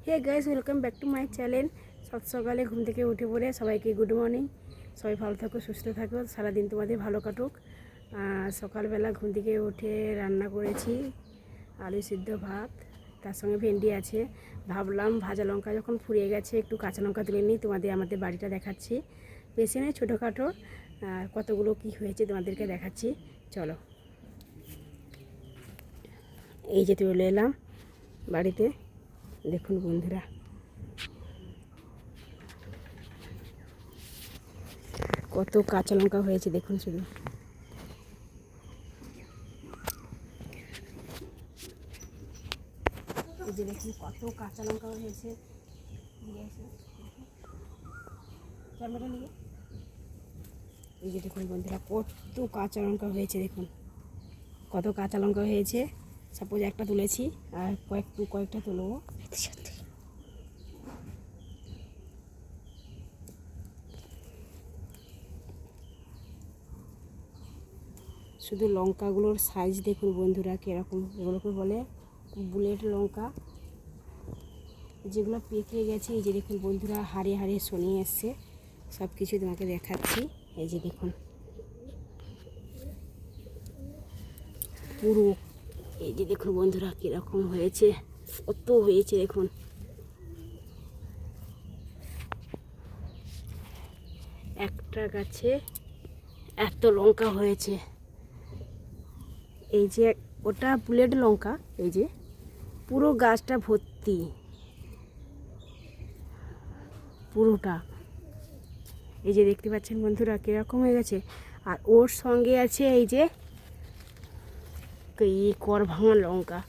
Hey guys, welcome back to my channel. সকালে ঘুম থেকে উঠে পড়ে সবাইকে গুড মর্নিং। সবাই ভালো থাকো, সুস্থ থাকো, সারাদিন তোমাদের ভালো কাটুক। সকালবেলা ঘুম থেকে উঠে রান্না করেছি আলু সিদ্ধ ভাত, তার সঙ্গে ভেন্ডি আছে। ভাবলাম ভাজা লঙ্কা যখন ফুরিয়ে গেছে একটু কাঁচা লঙ্কা তুলে নিই, তোমাদের আমাদের বাড়িটা দেখাচ্ছি। বেশি নয়, ছোটোখাটো কতগুলো কি হয়েছে তোমাদেরকে দেখাচ্ছি, চলো। এই যে চলে এলাম বাড়িতে, দেখুন বন্ধুরা কত কাঁচা লঙ্কা হয়েছে, দেখুন শুধু। এই যে দেখুন কত কাঁচা লঙ্কা হয়েছে। এই যে দেখুন বন্ধুরা কত কাঁচা লঙ্কা হয়েছে, দেখুন কত কাঁচা লঙ্কা হয়েছে। সাপোজ একটা তুলেছি আর কয়েকটা তুলবো। শুধু লঙ্কাগুলোর সাইজ দেখুন বন্ধুরা কীরকম, এগুলোকে বলে বুলেট লঙ্কা। যেগুলো পেকে গেছে এই যে দেখুন বন্ধুরা, হাড়ে হাড়ে শনি এসছে। সব কিছু তোমাকে দেখাচ্ছি। এই যে দেখুন পুরো, এই যে দেখুন বন্ধুরা কীরকম হয়েছে, কত হয়েছে দেখুন। একটা গাছে এত লঙ্কা হয়েছে। এই যে ওটা বুলেট লঙ্কা, এই যে পুরো গাছটা ভর্তি, পুরোটা। এই যে দেখতে পাচ্ছেন বন্ধুরা কীরকম হয়ে গেছে। আর ওর সঙ্গে আছে এই যে কর ভাঙা লঙ্কা।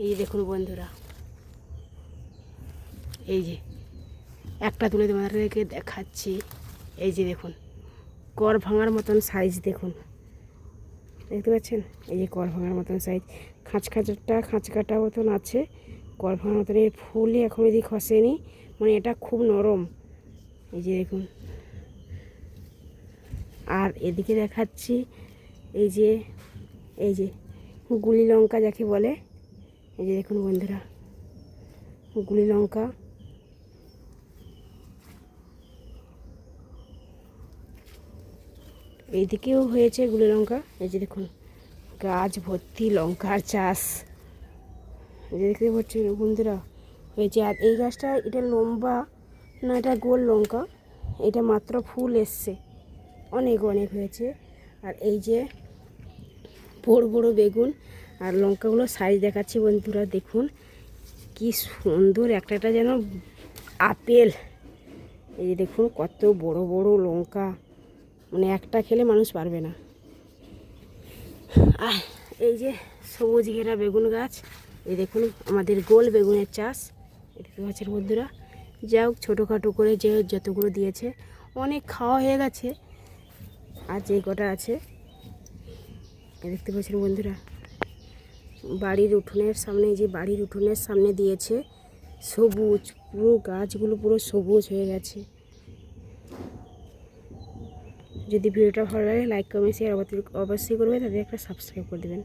এই যে দেখুন বন্ধুরা, এই যে একটা তুলে তোমাদেরকে দেখাচ্ছি। এই যে দেখুন কর ভাঙার মতন সাইজ, দেখুন দেখতে পাচ্ছেন। এই যে কর ভাঙার মতন সাইজ, খাঁচকাটা মতন আছে, কর ভাঙার মতন। এই ফুলই এখন এদিকে খসেনি, মানে এটা খুব নরম। এই যে দেখুন, আর এদিকে দেখাচ্ছি এই যে গুলি লঙ্কা যাকে বলে। এই যে দেখুন বন্ধুরা গুলি লঙ্কা। এইদিকেও হয়েছে গুলি লঙ্কা। এই যে দেখুন গাছ ভর্তি লঙ্কার চাষ, এই যে দেখতে পাচ্ছেন বন্ধুরা হয়েছে। আর এই গাছটা, এটা লম্বা না, এটা গোল লঙ্কা। এটা মাত্র ফুল এসছে, অনেক হয়েছে। আর এই যে বড় বড় বেগুন। আর লঙ্কাগুলো সাইজ দেখাচ্ছি বন্ধুরা, দেখুন কি সুন্দর, একটা যেন আপেল। এই যে দেখুন কত বড় বড় লঙ্কা, মানে একটা খেলে মানুষ পারবে না। আর এই যে সবুজ ঘেরা বেগুন গাছ। এই দেখুন আমাদের গোল বেগুনের চাষ, দেখতে পাচ্ছেন বন্ধুরা। যাই হোক ছোটোখাটো করে যে যতগুলো দিয়েছে, অনেক খাওয়া হয়ে গেছে। আর যে কটা আছে দেখতে পাচ্ছেন বন্ধুরা, বাড়ির উঠোনের সামনে, এই যে বাড়ির উঠোনের সামনে দিয়েছে, সবুজ পুরো গাছগুলো পুরো সবুজ হয়ে গেছে। যদি ভিডিওটা ভালো লাগে লাইক কমেন্ট শেয়ার অবশ্যই করবে, তাদের একটা সাবস্ক্রাইব করে দেবেন।